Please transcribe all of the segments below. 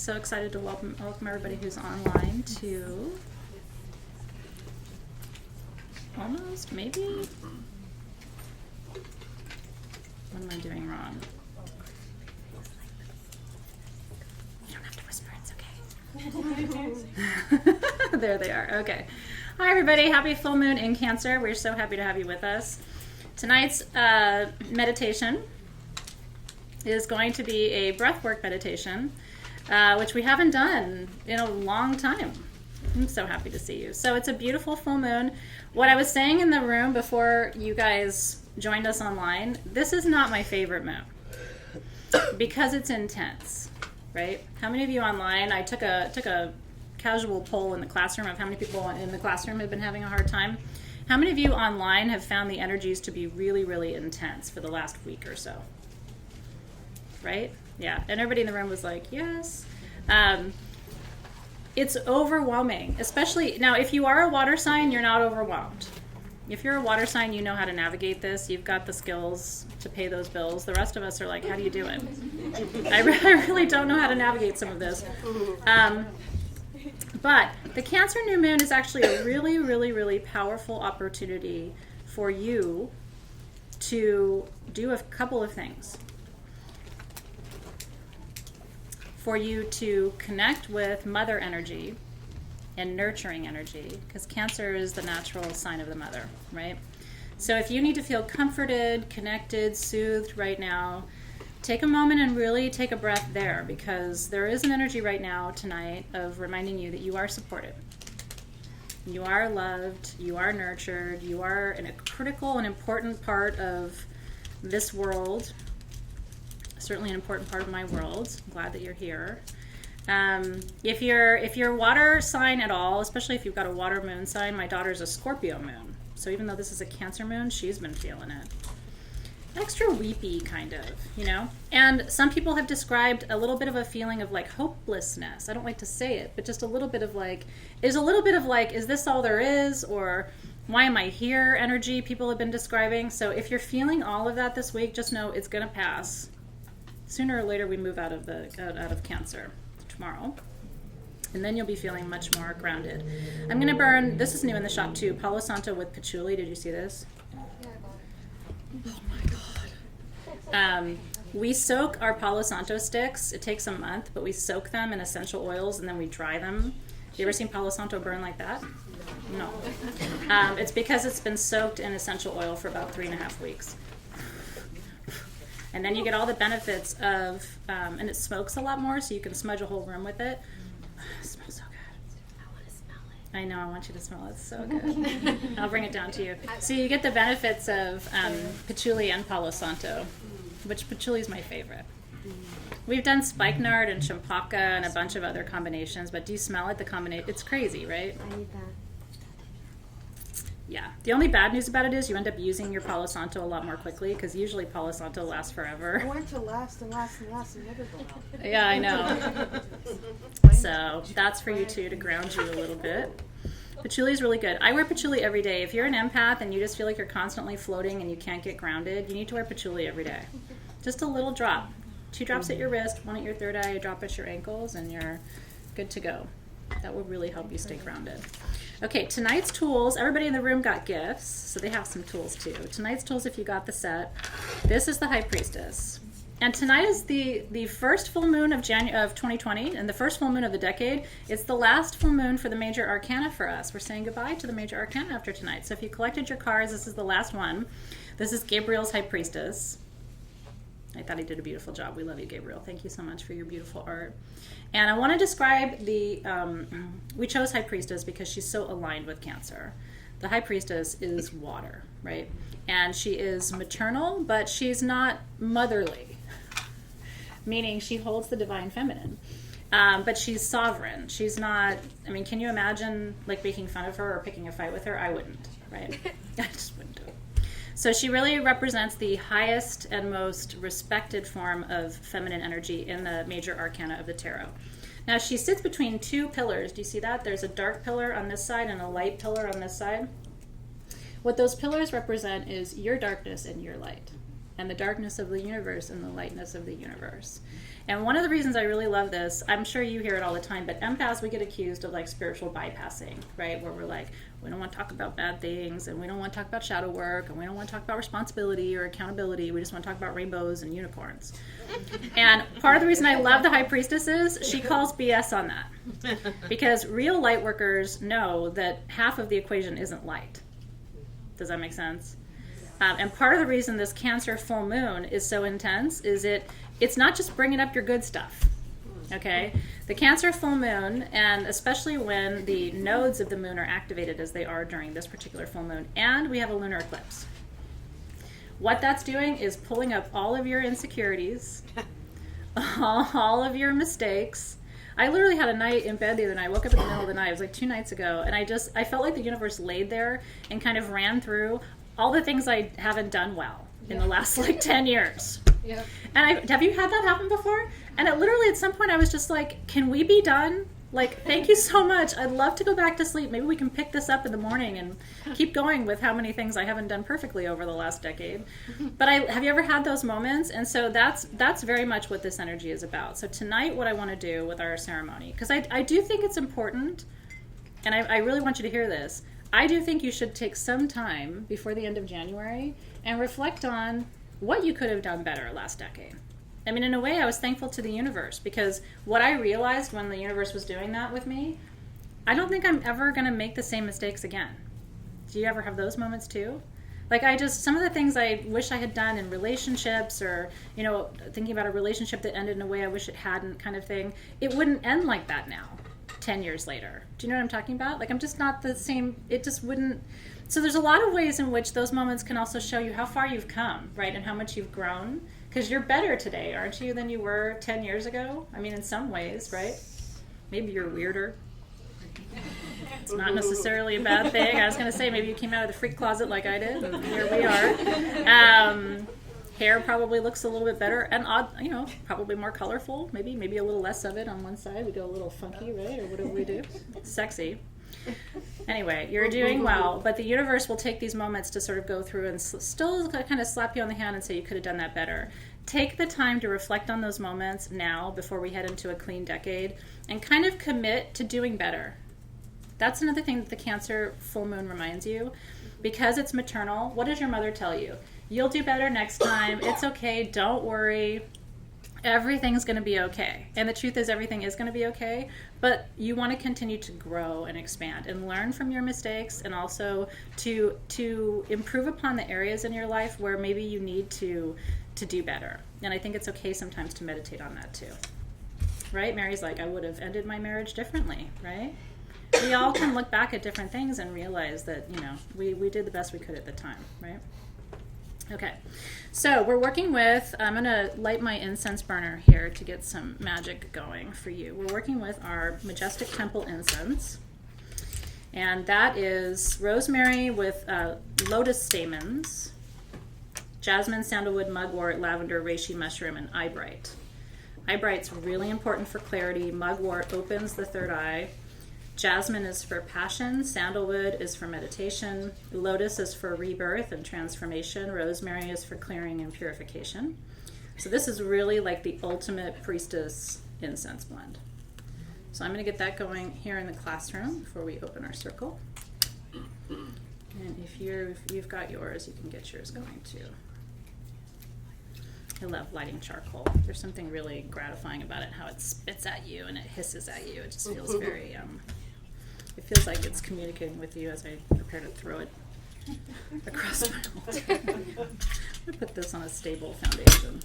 so excited to welcome everybody who's online to almost, maybe? What am I doing wrong? You don't have to whisper, it's okay. There they are, okay. Hi everybody, happy full moon in Cancer. We're so happy to have you with us. Tonight's meditation is going to be a breathwork meditation, which we haven't done in a long time. I'm so happy to see you. So it's a beautiful full moon. What I was saying in the room before you guys joined us online, this is not my favorite moon because it's intense, right? How many of you online, I took a casual poll in the classroom of how many people in the classroom have been having a hard time. How many of you online have found the energies to be really, really intense for the last week or so? Right? Yeah. And everybody in the room was like, yes. It's overwhelming, especially now if you are a water sign, you're not overwhelmed. If you're a water sign, you know how to navigate this. You've got the skills to pay those bills. The rest of us are like, how do you do it? I really don't know how to navigate some of this. But the Cancer new moon is actually a really, really, really powerful opportunity for you to do a couple of things. For you to connect with mother energy and nurturing energy, because Cancer is the natural sign of the mother, right? So if you need to feel comforted, connected, soothed right now, take a moment and really take a breath there, because there is an energy right now tonight of reminding you that you are supported. You are loved, you are nurtured, you are a critical and important part of this world. Certainly an important part of my world. I'm glad that you're here. If you're water sign at all, especially if you've got a water moon sign, my daughter's a Scorpio moon. So even though this is a Cancer moon, she's been feeling it. Extra weepy, kind of, you know? And some people have described a little bit of a feeling of like hopelessness. I don't like to say it, but just a little bit of like, is this all there is? Or why am I here energy people have been describing. So if you're feeling all of that this week, just know it's going to pass. Sooner or later we move out of Cancer tomorrow. And then you'll be feeling much more grounded. I'm going to burn, this is new in the shop too, Palo Santo with patchouli. Did you see this? Oh my God. We soak our Palo Santo sticks. It takes a month, but we soak them in essential oils and then we dry them. You ever seen Palo Santo burn like that? No. It's because it's been soaked in essential oil for about 3.5 weeks. And then you get all the benefits of, and it smokes a lot more, so you can smudge a whole room with it. It smells so good. I want to smell it. I know, I want you to smell it. It's so good. I'll bring it down to you. So you get the benefits of patchouli and Palo Santo, which patchouli is my favorite. We've done spikenard and champaka and a bunch of other combinations, but do you smell it? The combination, it's crazy, right? I need that. Yeah. The only bad news about it is you end up using your Palo Santo a lot more quickly, because usually Palo Santo lasts forever. I want it to last and last and last and never go out. Yeah, I know. So that's for you too, to ground you a little bit. Patchouli is really good. I wear patchouli every day. If you're an empath and you just feel like you're constantly floating and you can't get grounded, you need to wear patchouli every day. Just a little drop. 2 drops at your wrist, 1 at your third eye, a drop at your ankles, and you're good to go. That will really help you stay grounded. Okay, tonight's tools, everybody in the room got gifts, so they have some tools too. Tonight's tools, if you got the set, this is the High Priestess. And tonight is the first full moon of 2020, and the first full moon of the decade. It's the last full moon for the major arcana for us. We're saying goodbye to the major arcana after tonight. So if you collected your cards, this is the last one. This is Gabriel's High Priestess. I thought he did a beautiful job. We love you, Gabriel. Thank you so much for your beautiful art. And I want to describe we chose High Priestess because she's so aligned with Cancer. The High Priestess is water, right? And she is maternal, but she's not motherly, meaning she holds the divine feminine. But she's sovereign. She's not, I mean, can you imagine like making fun of her or picking a fight with her? I wouldn't, right? I just wouldn't do it. So she really represents the highest and most respected form of feminine energy in the major arcana of the tarot. Now she sits between 2 pillars. Do you see that? There's a dark pillar on this side and a light pillar on this side. What those pillars represent is your darkness and your light, and the darkness of the universe and the lightness of the universe. And one of the reasons I really love this, I'm sure you hear it all the time, but empaths, we get accused of like spiritual bypassing, right? Where we're like, we don't want to talk about bad things, and we don't want to talk about shadow work, and we don't want to talk about responsibility or accountability. We just want to talk about rainbows and unicorns. And part of the reason I love the High Priestess is she calls BS on that. Because real light workers know that half of the equation isn't light. Does that make sense? And part of the reason this Cancer full moon is so intense is it's not just bringing up your good stuff. Okay? The Cancer full moon, and especially when the nodes of the moon are activated as they are during this particular full moon, and we have a lunar eclipse. What that's doing is pulling up all of your insecurities, all of your mistakes. I literally had a night in bed the other night. I woke up in the middle of the night. It was like 2 nights ago. And I felt like the universe laid there and kind of ran through all the things I haven't done well in the last like 10 years. Yep. And have you had that happen before? And it literally at some point I was just like, can we be done? Like, thank you so much. I'd love to go back to sleep. Maybe we can pick this up in the morning and keep going with how many things I haven't done perfectly over the last decade. But have you ever had those moments? And so that's very much what this energy is about. So tonight what I want to do with our ceremony, because I do think it's important, and I really want you to hear this. I do think you should take some time before the end of January and reflect on what you could have done better last decade. I mean, in a way, I was thankful to the universe, because what I realized when the universe was doing that with me, I don't think I'm ever going to make the same mistakes again. Do you ever have those moments too? Like, some of the things I wish I had done in relationships, or, thinking about a relationship that ended in a way I wish it hadn't, kind of thing, it wouldn't end like that now, 10 years later. Do you know what I'm talking about? Like, I'm just not the same. It just wouldn't. So there's a lot of ways in which those moments can also show you how far you've come, right? And how much you've grown. Because you're better today, aren't you, than you were 10 years ago? I mean, in some ways, right? Maybe you're weirder. It's not necessarily a bad thing. I was going to say, maybe you came out of the freak closet like I did, and here we are. Hair probably looks a little bit better, and probably more colorful. Maybe a little less of it on one side. We go a little funky, right? Or whatever we do. Sexy. Anyway, you're doing well, but the universe will take these moments to sort of go through and still kind of slap you on the hand and say you could have done that better. Take the time to reflect on those moments now before we head into a clean decade, and kind of commit to doing better. That's another thing that the Cancer full moon reminds you. Because it's maternal, what does your mother tell you? You'll do better next time. It's okay. Don't worry. Everything's going to be okay. And the truth is, everything is going to be okay, but you want to continue to grow and expand and learn from your mistakes, and also to improve upon the areas in your life where maybe you need to do better. And I think it's okay sometimes to meditate on that too. Right? Mary's like, I would have ended my marriage differently, right? We all can look back at different things and realize that, we did the best we could at the time, right? Okay, so we're working with, I'm going to light my incense burner here to get some magic going for you. We're working with our Majestic Temple incense, and that is rosemary with lotus stamens, jasmine, sandalwood, mugwort, lavender, reishi mushroom, and eyebright. Eyebright's really important for clarity. Mugwort opens the third eye. Jasmine is for passion, sandalwood is for meditation, lotus is for rebirth and transformation, rosemary is for clearing and purification. So this is really like the ultimate priestess incense blend. So I'm going to get that going here in the classroom before we open our circle. And if you've got yours, you can get yours going too. I love lighting charcoal. There's something really gratifying about it, how it spits at you and it hisses at you. It just feels very... It feels like it's communicating with you as I prepare to throw it across my altar. I'm going to put this on a stable foundation.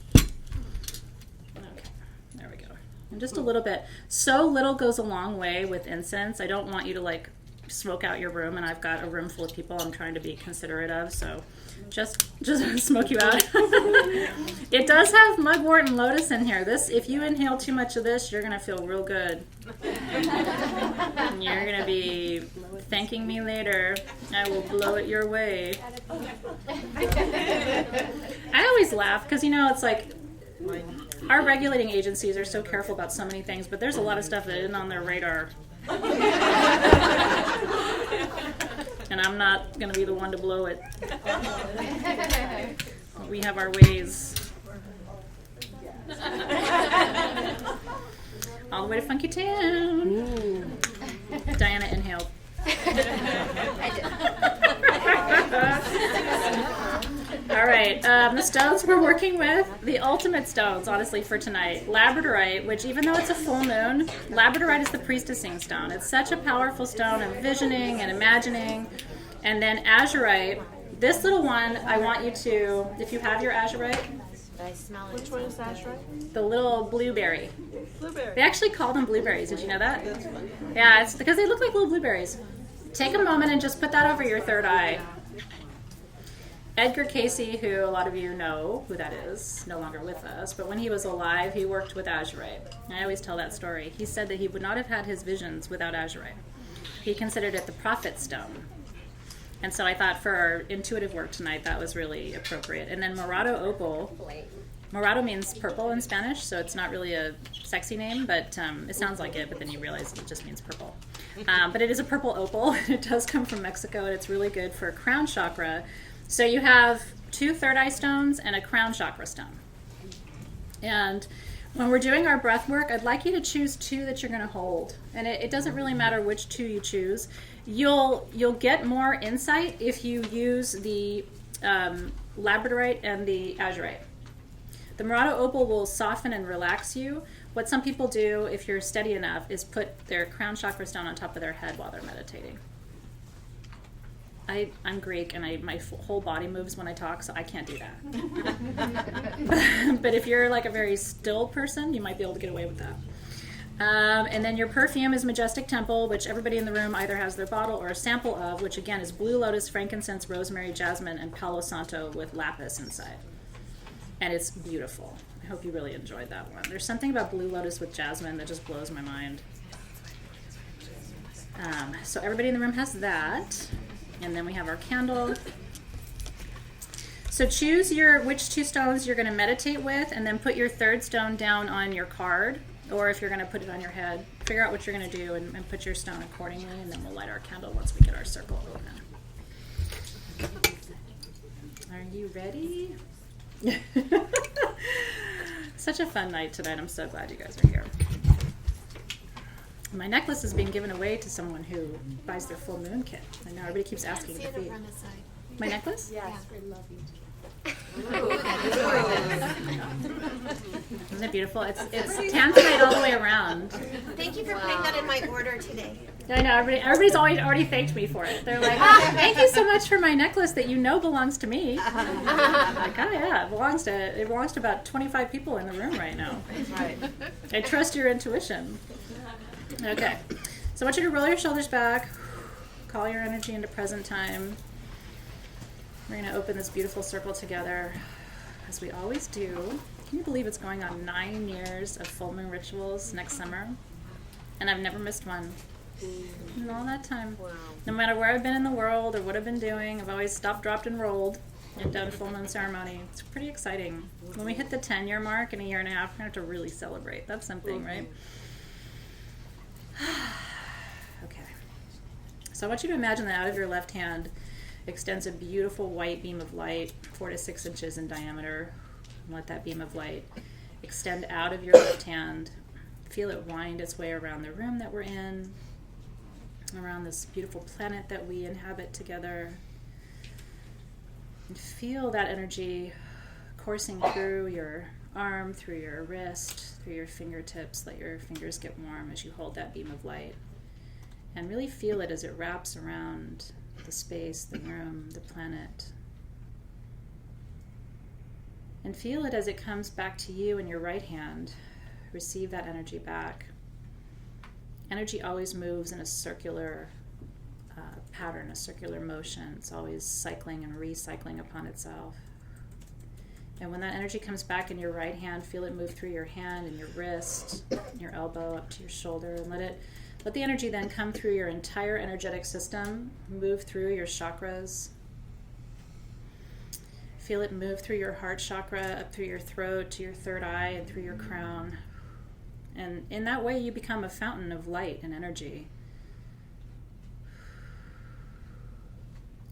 Okay, there we go. And just a little bit. So little goes a long way with incense. I don't want you to smoke out your room, and I've got a room full of people I'm trying to be considerate of, so just smoke you out. It does have mugwort and lotus in here. If you inhale too much of this, you're going to feel real good. And you're going to be thanking me later. I will blow it your way. I always laugh because, it's like our regulating agencies are so careful about so many things, but there's a lot of stuff that isn't on their radar. And I'm not going to be the one to blow it. We have our ways. All the way to Funky Town. Diana inhaled. All right, the stones we're working with, the ultimate stones, honestly, for tonight. Labradorite, which even though it's a full moon, Labradorite is the priestessing stone. It's such a powerful stone of visioning and imagining. And then azurite, this little one, I want you to, if you have your azurite. I smell it. Which one is azurite? The little blueberry. Blueberry. They actually call them blueberries. Did you know that? That's funny. Yeah, it's because they look like little blueberries. Take a moment and just put that over your third eye. Edgar Casey, who a lot of you know who that is, no longer with us, but when he was alive, he worked with azurite. I always tell that story. He said that he would not have had his visions without azurite. He considered it the prophet stone. And so I thought for our intuitive work tonight, that was really appropriate. And then Morado Opal. Morado means purple in Spanish, so it's not really a sexy name, but it sounds like it, but then you realize it just means purple. But it is a purple opal, and it does come from Mexico, and it's really good for crown chakra. So you have 2 third eye stones and a crown chakra stone. And when we're doing our breath work, I'd like you to choose 2 that you're going to hold. And it doesn't really matter which 2 you choose. You'll get more insight if you use the labradorite and the azurite. The Morado Opal will soften and relax you. What some people do, if you're steady enough, is put their crown chakra stone on top of their head while they're meditating. I'm Greek, and my whole body moves when I talk, so I can't do that. But if you're like a very still person, you might be able to get away with that. And then your perfume is Majestic Temple, which everybody in the room either has their bottle or a sample of, which again is blue lotus, frankincense, rosemary, jasmine, and Palo Santo with lapis inside. And it's beautiful. I hope you really enjoyed that one. There's something about blue lotus with jasmine that just blows my mind. So everybody in the room has that. And then we have our candle. So choose which 2 stones you're going to meditate with, and then put your third stone down on your card, or if you're going to put it on your head, figure out what you're going to do and put your stone accordingly, and then we'll light our candle once we get our circle open. Are you ready? Such a fun night tonight. I'm so glad you guys are here. My necklace is being given away to someone who buys their full moon kit. I know everybody keeps asking to feed. My necklace? Yes, Yeah. we love you. Isn't it beautiful? It's tanzanite all the way around. Thank you for putting that in my order today. I know, everybody's already thanked me for it. They're like, oh, thank you so much for my necklace that you know belongs to me. I'm like, oh yeah, it belongs to about 25 people in the room right now. That's right. I trust your intuition. Okay, so I want you to roll your shoulders back, call your energy into present time. We're going to open this beautiful circle together, as we always do. Can you believe it's going on 9 years of full moon rituals next summer? And I've never missed one in all that time. Wow. No matter where I've been in the world or what I've been doing, I've always stopped, dropped, and rolled and done full moon ceremony. It's pretty exciting. When we hit the 10-year mark in a year and a half, we're going to have to really celebrate. That's something, right? Okay. So I want you to imagine that out of your left hand extends a beautiful white beam of light, 4 to 6 inches in diameter. And let that beam of light extend out of your left hand. Feel it wind its way around the room that we're in, around this beautiful planet that we inhabit together. And feel that energy coursing through your arm, through your wrist, through your fingertips. Let your fingers get warm as you hold that beam of light. And really feel it as it wraps around the space, the room, the planet. And feel it as it comes back to you in your right hand. Receive that energy back. Energy always moves in a circular pattern, a circular motion. It's always cycling and recycling upon itself. And when that energy comes back in your right hand, feel it move through your hand and your wrist, your elbow up to your shoulder, and let the energy then come through your entire energetic system, move through your chakras. Feel it move through your heart chakra, up through your throat, to your third eye, and through your crown. And in that way, you become a fountain of light and energy.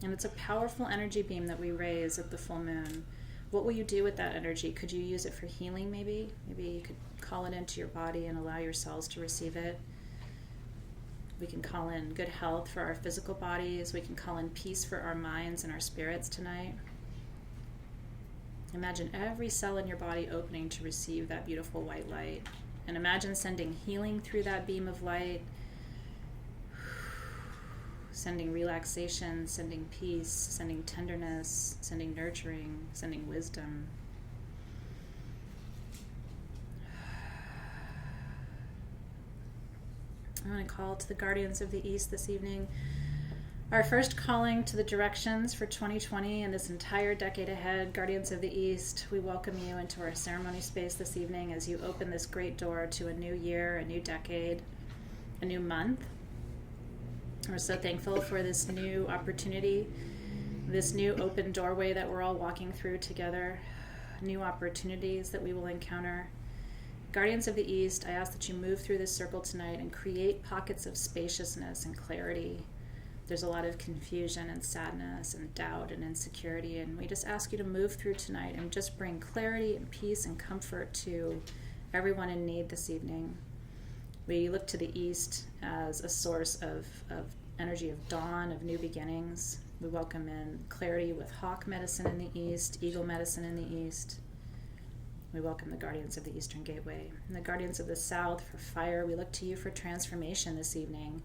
And it's a powerful energy beam that we raise at the full moon. What will you do with that energy? Could you use it for healing maybe? Maybe you could call it into your body and allow your cells to receive it. We can call in good health for our physical bodies. We can call in peace for our minds and our spirits tonight. Imagine every cell in your body opening to receive that beautiful white light. And imagine sending healing through that beam of light, sending relaxation, sending peace, sending tenderness, sending nurturing, sending wisdom. I'm going to call to the guardians of the East this evening. Our first calling to the directions for 2020 and this entire decade ahead. Guardians of the East, we welcome you into our ceremony space this evening as you open this great door to a new year, a new decade, a new month. We're so thankful for this new opportunity, this new open doorway that we're all walking through together, new opportunities that we will encounter. Guardians of the East, I ask that you move through this circle tonight and create pockets of spaciousness and clarity. There's a lot of confusion and sadness and doubt and insecurity, and we just ask you to move through tonight and just bring clarity and peace and comfort to everyone in need this evening. We look to the East as a source of energy of dawn, of new beginnings. We welcome in clarity with hawk medicine in the East, eagle medicine in the East. We welcome the guardians of the Eastern Gateway. And the guardians of the South for fire, we look to you for transformation this evening.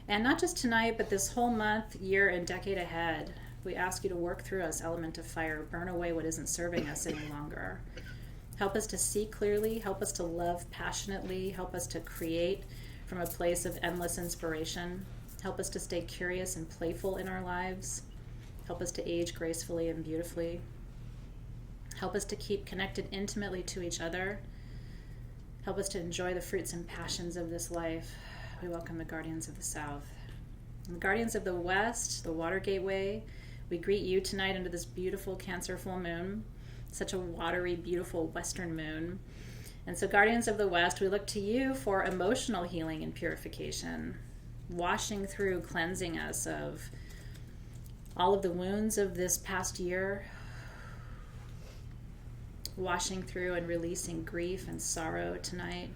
And not just tonight, but this whole month, year, and decade ahead. We ask you to work through us, element of fire, burn away what isn't serving us any longer. Help us to see clearly, help us to love passionately, help us to create from a place of endless inspiration. Help us to stay curious and playful in our lives. Help us to age gracefully and beautifully. Help us to keep connected intimately to each other. Help us to enjoy the fruits and passions of this life. We welcome the guardians of the South. And the guardians of the West, the Water Gateway, we greet you tonight under this beautiful Cancer full moon, such a watery, beautiful western moon. And so guardians of the West, we look to you for emotional healing and purification, washing through, cleansing us of all of the wounds of this past year, washing through and releasing grief and sorrow tonight,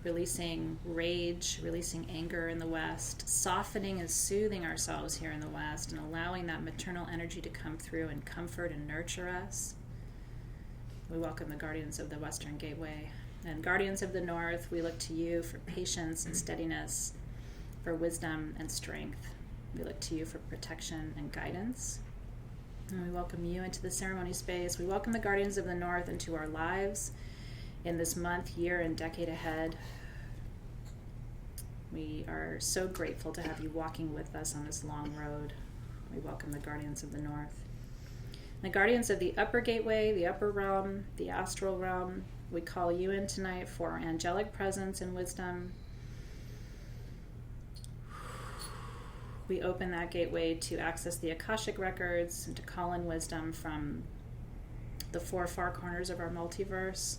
releasing rage, releasing anger in the West, softening and soothing ourselves here in the West, and allowing that maternal energy to come through and comfort and nurture us. We welcome the guardians of the Western Gateway. And guardians of the North, we look to you for patience and steadiness, for wisdom and strength. We look to you for protection and guidance. And we welcome you into the ceremony space. We welcome the guardians of the North into our lives in this month, year, and decade ahead. We are so grateful to have you walking with us on this long road. We welcome the guardians of the North. The guardians of the Upper Gateway, the Upper Realm, the Astral Realm, we call you in tonight for angelic presence and wisdom. We open that gateway to access the Akashic records and to call in wisdom from the four far corners of our multiverse.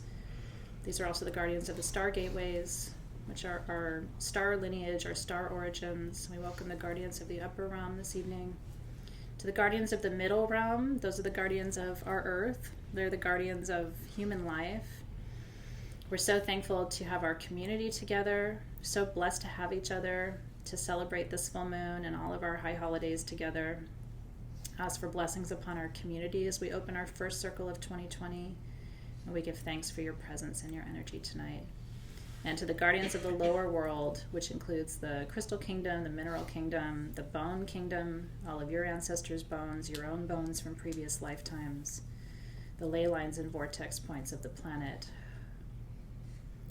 These are also the guardians of the star gateways, which are our star lineage, our star origins. We welcome the guardians of the upper realm this evening. To the guardians of the middle realm, those are the guardians of our earth. They're the guardians of human life. We're so thankful to have our community together, so blessed to have each other, to celebrate this full moon and all of our high holidays together. Ask for blessings upon our community as we open our first circle of 2020, and we give thanks for your presence and your energy tonight. And to the guardians of the lower world, which includes the crystal kingdom, the mineral kingdom, the bone kingdom, all of your ancestors' bones, your own bones from previous lifetimes, the ley lines and vortex points of the planet.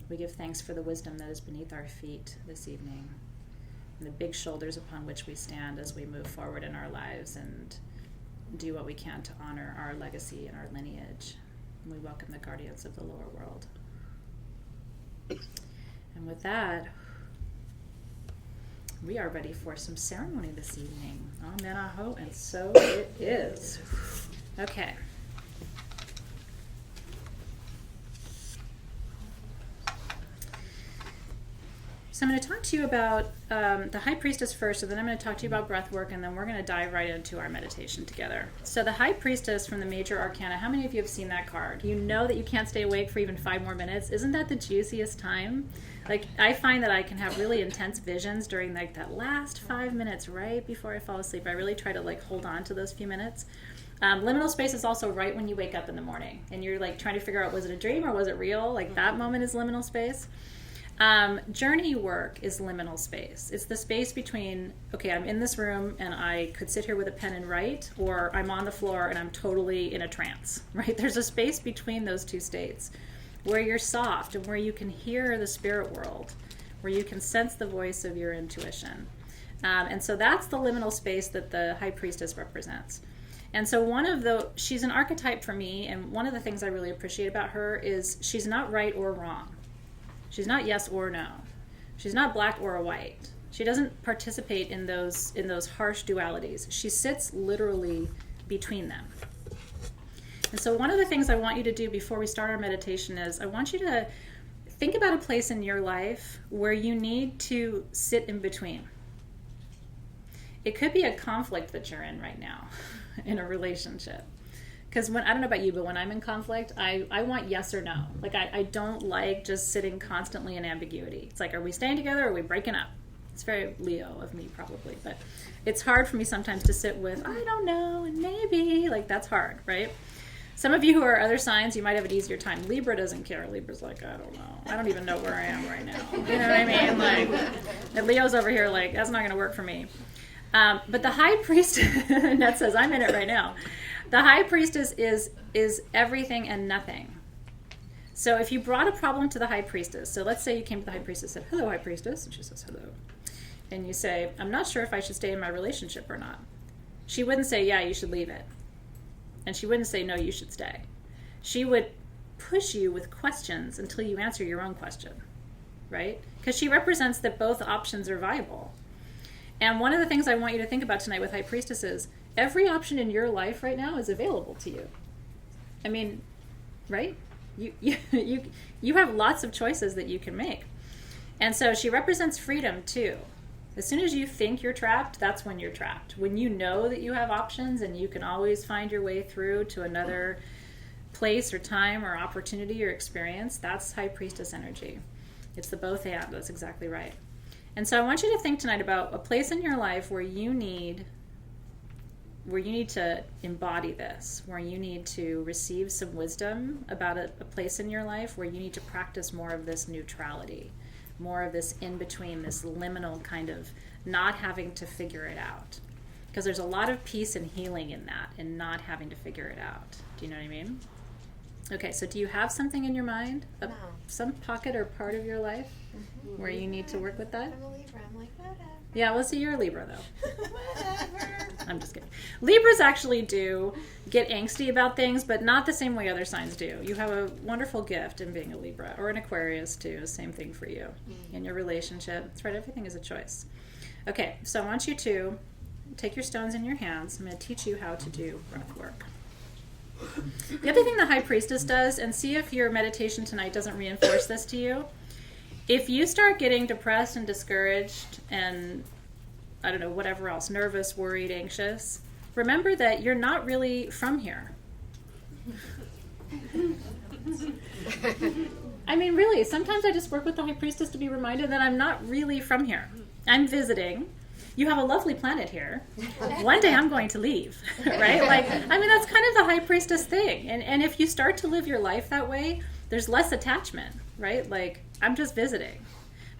We give thanks for the wisdom that is beneath our feet this evening, and the big shoulders upon which we stand as we move forward in our lives and do what we can to honor our legacy and our lineage. And we welcome the guardians of the lower world. And with that, we are ready for some ceremony this evening. Amen, aho, and so it is. Okay. So I'm going to talk to you about the High Priestess first, and then I'm going to talk to you about breath work, and then we're going to dive right into our meditation together. So the High Priestess from the Major Arcana, how many of you have seen that card? You know that you can't stay awake for even 5 more minutes. Isn't that the juiciest time? Like, I find that I can have really intense visions during like that last 5 minutes right before I fall asleep. I really try to like hold on to those few minutes. Liminal space is also right when you wake up in the morning, and you're like trying to figure out, was it a dream or was it real? Like that moment is liminal space. Journey work is liminal space. It's the space between, okay, I'm in this room and I could sit here with a pen and write, or I'm on the floor and I'm totally in a trance, right? There's a space between those two states where you're soft and where you can hear the spirit world, where you can sense the voice of your intuition. And so that's the liminal space that the High Priestess represents. And so she's an archetype for me, and one of the things I really appreciate about her is she's not right or wrong. She's not yes or no. She's not black or white. She doesn't participate in those harsh dualities. She sits literally between them. And so one of the things I want you to do before we start our meditation is I want you to think about a place in your life where you need to sit in between. It could be a conflict that you're in right now in a relationship. Because I don't know about you, but when I'm in conflict, I want yes or no. Like, I don't like just sitting constantly in ambiguity. It's like, are we staying together or are we breaking up? It's very Leo of me, probably. But it's hard for me sometimes to sit with, I don't know, and maybe. Like, that's hard, right? Some of you who are other signs, you might have an easier time. Libra doesn't care. Libra's like, I don't know. I don't even know where I am right now. You know what I mean? Like, and Leo's over here like, that's not going to work for me. But the High Priestess, Ned says, I'm in it right now. The High Priestess is everything and nothing. So if you brought a problem to the High Priestess, so let's say you came to the High Priestess and said, hello, High Priestess, and she says, hello. And you say, I'm not sure if I should stay in my relationship or not. She wouldn't say, yeah, you should leave it. And she wouldn't say, no, you should stay. She would push you with questions until you answer your own question, right? Because she represents that both options are viable. And one of the things I want you to think about tonight with High Priestess is, every option in your life right now is available to you. I mean, right? You have lots of choices that you can make. And so she represents freedom too. As soon as you think you're trapped, that's when you're trapped. When you know that you have options and you can always find your way through to another place or time or opportunity or experience, that's High Priestess energy. It's the both and. That's exactly right. And so I want you to think tonight about a place in your life where you need to embody this, where you need to receive some wisdom about a place in your life where you need to practice more of this neutrality, more of this in-between, this liminal kind of not having to figure it out. Because there's a lot of peace and healing in that, and not having to figure it out. Do you know what I mean? Okay, so do you have something in your mind? No. Some pocket or part of your life where you need to work with that? I'm a Libra. I'm like, whatever. Yeah, well, see, you're a Libra, though. Whatever. I'm just kidding. Libras actually do get angsty about things, but not the same way other signs do. You have a wonderful gift in being a Libra, or an Aquarius, too. Same thing for you. In your relationship. That's right, everything is a choice. Okay, so I want you to take your stones in your hands. I'm going to teach you how to do breath work. The other thing the High Priestess does, and see if your meditation tonight doesn't reinforce this to you, if you start getting depressed and discouraged and, I don't know, whatever else, nervous, worried, anxious, remember that you're not really from here. I mean, really, sometimes I just work with the High Priestess to be reminded that I'm not really from here. I'm visiting. You have a lovely planet here. One day I'm going to leave, right? Like, I mean, that's kind of the High Priestess thing. And if you start to live your life that way, there's less attachment, right? Like, I'm just visiting.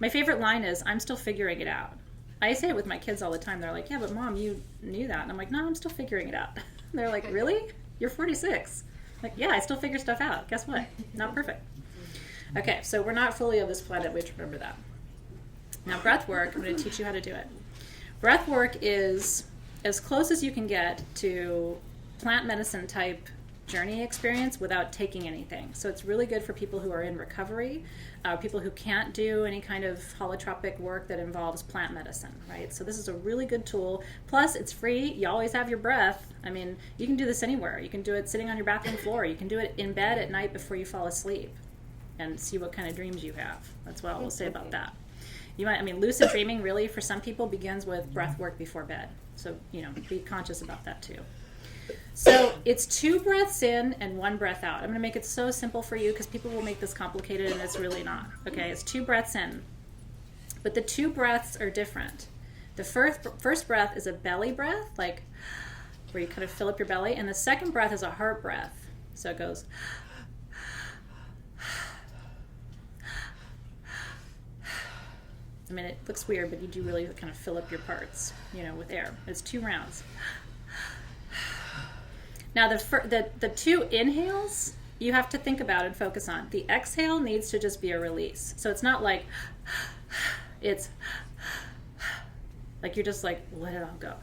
My favorite line is, I'm still figuring it out. I say it with my kids all the time. They're like, yeah, but Mom, you knew that. And I'm like, no, I'm still figuring it out. They're like, really? You're 46. Like, yeah, I still figure stuff out. Guess what? Not perfect. Okay, so we're not fully of this planet. We have to remember that. Now, breath work, I'm going to teach you how to do it. Breath work is as close as you can get to plant medicine type journey experience without taking anything. So it's really good for people who are in recovery, people who can't do any kind of holotropic work that involves plant medicine, right? So this is a really good tool. Plus, it's free. You always have your breath. I mean, you can do this anywhere. You can do it sitting on your bathroom floor. You can do it in bed at night before you fall asleep and see what kind of dreams you have. That's what I will say about that. Lucid dreaming really for some people begins with breath work before bed. So, be conscious about that too. So it's 2 breaths in and 1 breath out. I'm going to make it so simple for you because people will make this complicated and it's really not. Okay, it's 2 breaths in. But the 2 breaths are different. The first breath is a belly breath, like where you kind of fill up your belly. And the second breath is a heart breath. So it goes... it looks weird, but you do really kind of fill up your parts, with air. It's 2 rounds. Now, the 2 inhales, you have to think about and focus on. The exhale needs to just be a release. So it's not like, it's like you're just like, let it all go.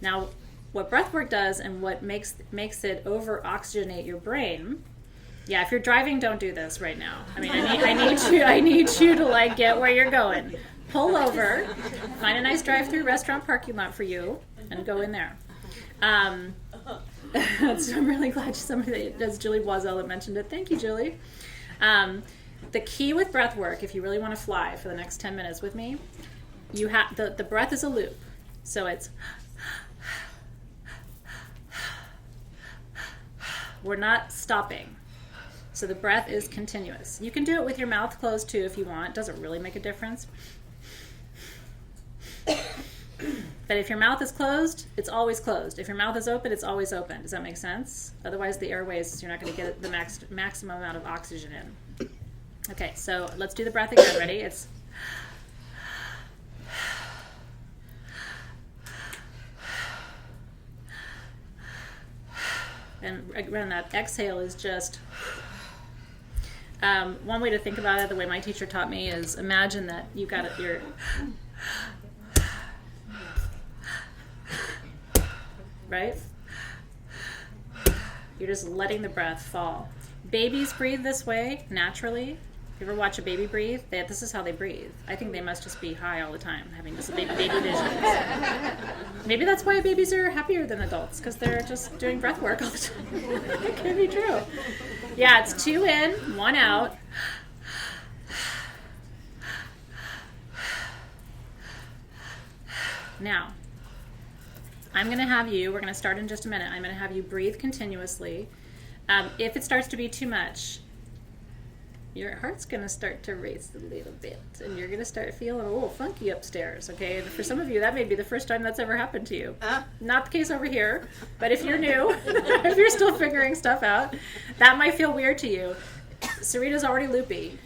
Now, what breathwork does and what makes it over-oxygenate your brain... Yeah, if you're driving, don't do this right now. I need you to like get where you're going. Pull over, find a nice drive-through restaurant parking lot for you, and go in there. So I'm really glad somebody does Julie Boiselle that mentioned it. Thank you, Julie. The key with breath work, if you really want to fly for the next 10 minutes with me, you have the breath is a loop. So it's we're not stopping. So the breath is continuous. You can do it with your mouth closed too if you want. It doesn't really make a difference. But if your mouth is closed, it's always closed. If your mouth is open, it's always open. Does that make sense? Otherwise, the airways, you're not going to get the maximum amount of oxygen in. Okay, so let's do the breath again. Ready? It's... And again, that exhale is just... one way to think about it, the way my teacher taught me, is imagine that you got your... Right? You're just letting the breath fall. Babies breathe this way naturally. If you ever watch a baby breathe, this is how they breathe. I think they must just be high all the time, having this baby visions. Maybe that's why babies are happier than adults, because they're just doing breath work all the time. It could be true. Yeah, it's 2 in, 1 out. Now, I'm going to have you, we're going to start in just a minute, I'm going to have you breathe continuously. If it starts to be too much, your heart's going to start to race a little bit, and you're going to start feeling a little funky upstairs, okay? And for some of you, that may be the first time that's ever happened to you. Not the case over here, but if you're new, if you're still figuring stuff out, that might feel weird to you. Sarita's already loopy.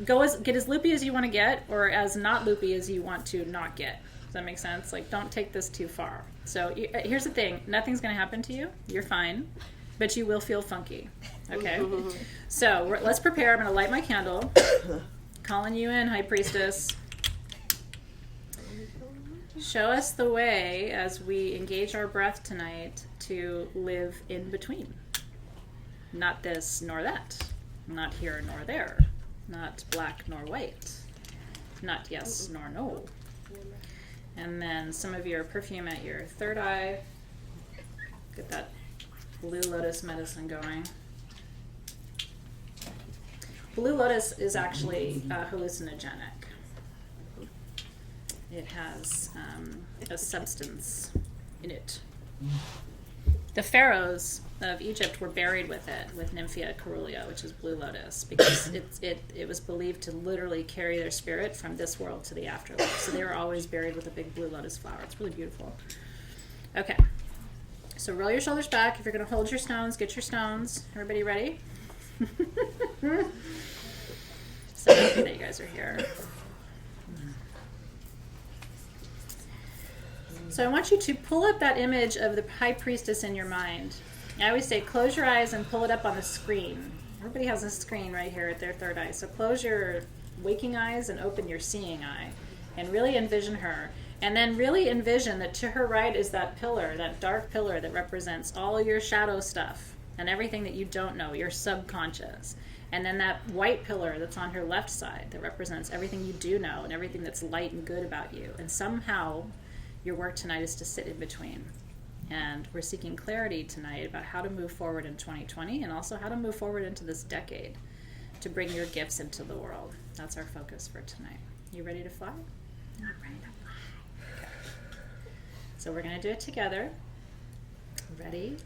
Get as loopy as you want to get, or as not loopy as you want to not get. Does that make sense? Like, don't take this too far. So here's the thing. Nothing's going to happen to you. You're fine. But you will feel funky. Okay? So let's prepare. I'm going to light my candle. Calling you in, High Priestess. Show us the way as we engage our breath tonight to live in between. Not this nor that. Not here nor there. Not black nor white. Not yes nor no. And then some of your perfume at your third eye. Get that Blue Lotus medicine going. Blue Lotus is actually hallucinogenic. It has a substance in it. The pharaohs of Egypt were buried with it, with Nymphia Caerulea, which is blue lotus, because it was believed to literally carry their spirit from this world to the afterlife. So they were always buried with a big blue lotus flower. It's really beautiful. Okay. So roll your shoulders back. If you're going to hold your stones, get your stones. Everybody ready? So happy that you guys are here. So I want you to pull up that image of the High Priestess in your mind. I always say close your eyes and pull it up on the screen. Everybody has a screen right here at their third eye. So close your waking eyes and open your seeing eye. And really envision her. And then really envision that to her right is that pillar, that dark pillar that represents all your shadow stuff and everything that you don't know, your subconscious. And then that white pillar that's on her left side that represents everything you do know and everything that's light and good about you. And somehow your work tonight is to sit in between. And we're seeking clarity tonight about how to move forward in 2020 and also how to move forward into this decade to bring your gifts into the world. That's our focus for tonight. You ready to fly? I'm ready to fly. So we're going to do it together. Ready?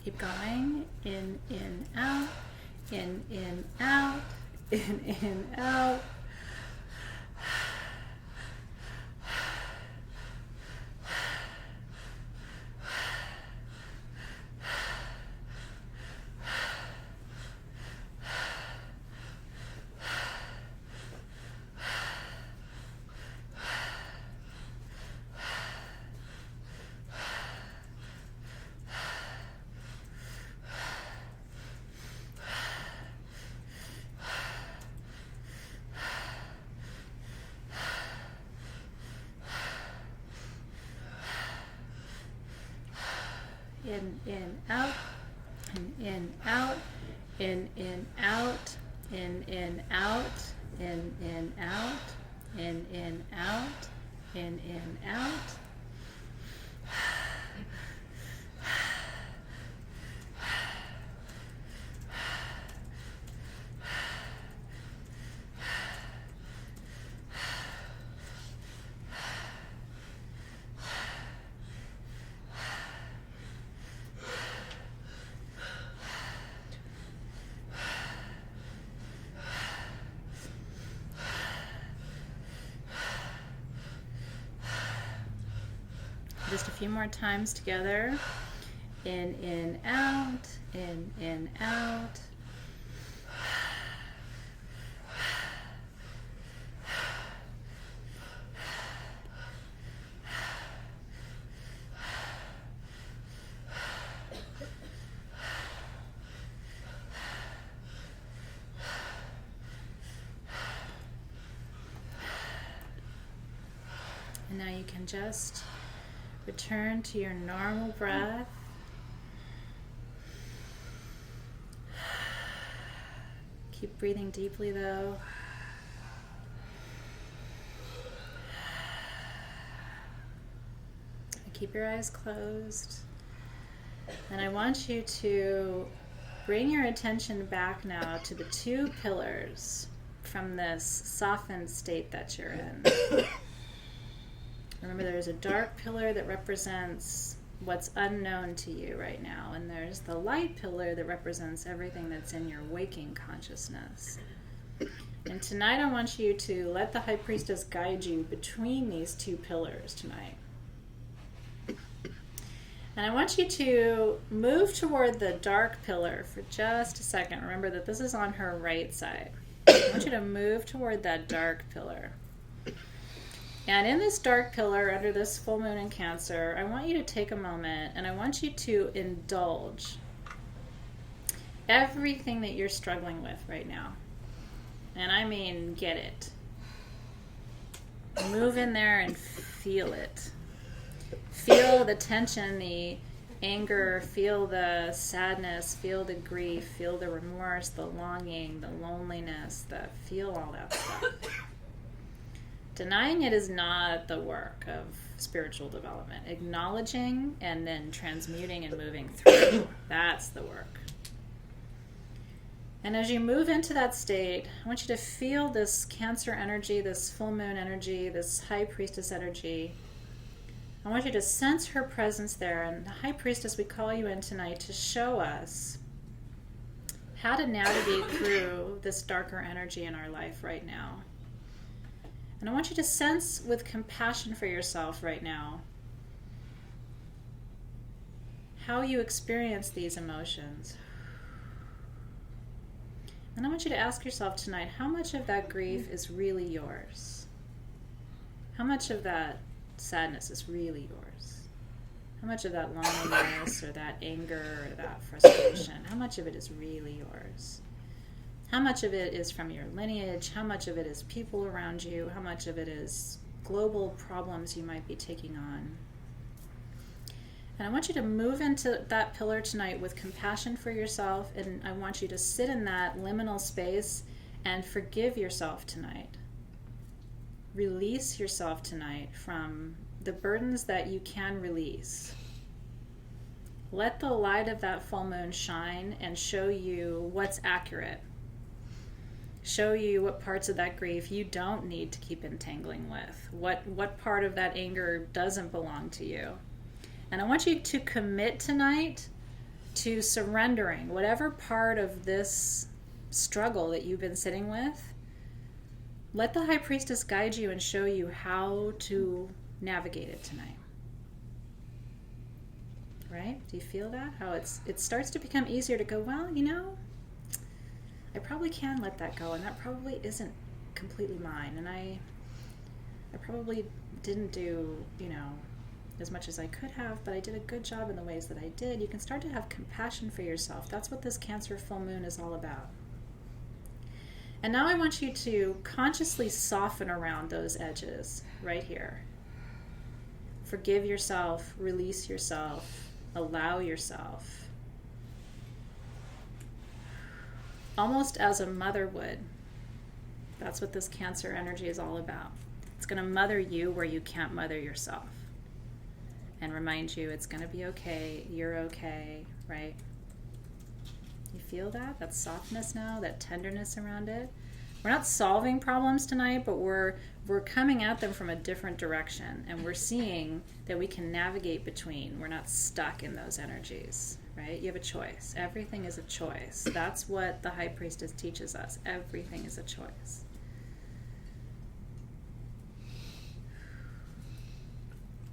Keep going. In, out. In, out. In, out. In, out, in, out, in, out, in, out, in, out, in, out, in, out. Just a few more times together. In, out, in, out. And now you can just return to your normal breath. Keep breathing deeply though. Keep your eyes closed. And I want you to bring your attention back now to the two pillars from this softened state that you're in. Remember, there's a dark pillar that represents what's unknown to you right now, and there's the light pillar that represents everything that's in your waking consciousness. And tonight I want you to let the High Priestess guide you between these two pillars tonight. And I want you to move toward the dark pillar for just a second. Remember that this is on her right side. I want you to move toward that dark pillar. And in this dark pillar, under this full moon in Cancer, I want you to take a moment and I want you to indulge everything that you're struggling with right now. And I mean, get it. Move in there and feel it. Feel the tension, the anger, feel the sadness, feel the grief, feel the remorse, the longing, the loneliness, feel all that stuff. Denying it is not the work of spiritual development. Acknowledging and then transmuting and moving through, that's the work. And as you move into that state, I want you to feel this Cancer energy, this full moon energy, this High Priestess energy. I want you to sense her presence there. And the High Priestess, we call you in tonight to show us how to navigate through this darker energy in our life right now. And I want you to sense with compassion for yourself right now how you experience these emotions. And I want you to ask yourself tonight, how much of that grief is really yours? How much of that sadness is really yours? How much of that loneliness or that anger or that frustration, how much of it is really yours? How much of it is from your lineage? How much of it is people around you? How much of it is global problems you might be taking on? And I want you to move into that pillar tonight with compassion for yourself, and I want you to sit in that liminal space and forgive yourself tonight. Release yourself tonight from the burdens that you can release. Let the light of that full moon shine and show you what's accurate. Show you what parts of that grief you don't need to keep entangling with. What part of that anger doesn't belong to you. And I want you to commit tonight to surrendering whatever part of this struggle that you've been sitting with. Let the High Priestess guide you and show you how to navigate it tonight. Right? Do you feel that? How it starts to become easier to go, well, you know, I probably can let that go, and that probably isn't completely mine, and I probably didn't do, you know, as much as I could have, but I did a good job in the ways that I did. You can start to have compassion for yourself. That's what this Cancer full moon is all about. And now I want you to consciously soften around those edges right here. Forgive yourself, release yourself, allow yourself. Almost as a mother would. That's what this Cancer energy is all about. It's going to mother you where you can't mother yourself. And remind you it's going to be okay, you're okay, right? You feel that? That softness now, that tenderness around it? We're not solving problems tonight, but we're coming at them from a different direction, and we're seeing that we can navigate between. We're not stuck in those energies, right? You have a choice. Everything is a choice. That's what the High Priestess teaches us. Everything is a choice.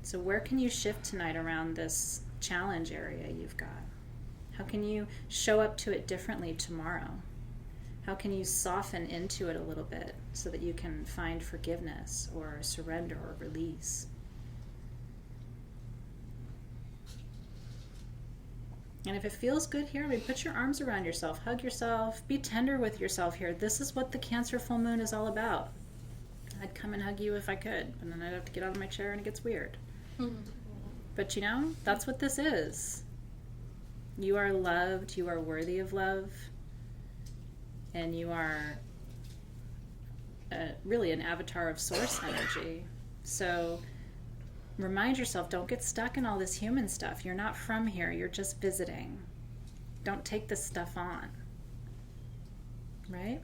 So where can you shift tonight around this challenge area you've got? How can you show up to it differently tomorrow? How can you soften into it a little bit so that you can find forgiveness or surrender or release? And if it feels good here, I mean, put your arms around yourself, hug yourself, be tender with yourself here. This is what the Cancer full moon is all about. I'd come and hug you if I could, and then I'd have to get out of my chair and it gets weird. But you know, that's what this is. You are loved, you are worthy of love, and you are really an avatar of source energy. So remind yourself, don't get stuck in all this human stuff. You're not from here, you're just visiting. Don't take this stuff on. Right?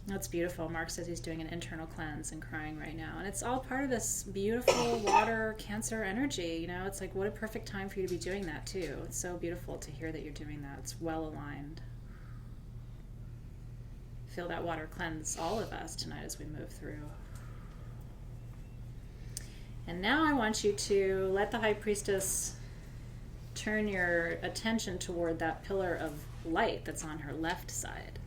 That's beautiful. Mark says he's doing an internal cleanse and crying right now. And it's all part of this beautiful water Cancer energy. You know, it's like, what a perfect time for you to be doing that too. It's so beautiful to hear that you're doing that. It's well aligned. Feel that water cleanse all of us tonight as we move through. And now I want you to let the High Priestess turn your attention toward that pillar of light that's on her left side.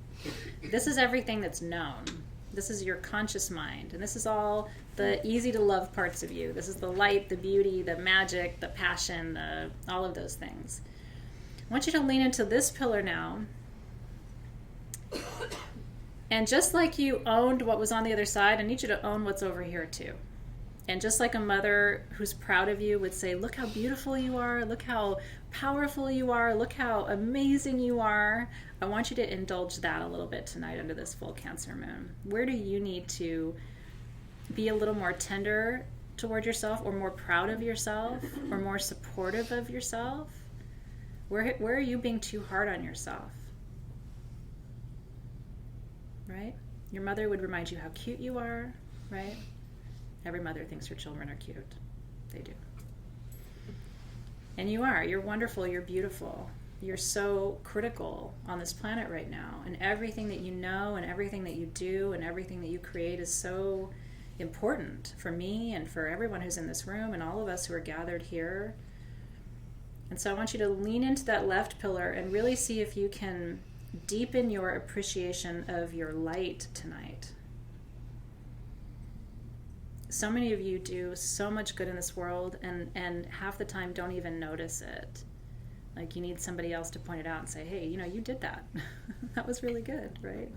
This is everything that's known. This is your conscious mind. And this is all the easy to love parts of you. This is the light, the beauty, the magic, the passion, all of those things. I want you to lean into this pillar now. And just like you owned what was on the other side, I need you to own what's over here too. And just like a mother who's proud of you would say, look how beautiful you are, look how powerful you are, look how amazing you are, I want you to indulge that a little bit tonight under this full Cancer moon. Where do you need to be a little more tender toward yourself, or more proud of yourself, or more supportive of yourself? Where are you being too hard on yourself? Right? Your mother would remind you how cute you are, right? Every mother thinks her children are cute. They do. And you are. You're wonderful. You're beautiful. You're so critical on this planet right now, and everything that you know and everything that you do and everything that you create is so important for me and for everyone who's in this room and all of us who are gathered here. And so I want you to lean into that left pillar and really see if you can deepen your appreciation of your light tonight. So many of you do so much good in this world, and half the time don't even notice it. Like, you need somebody else to point it out and say, hey, you know, you did that. That was really good, right?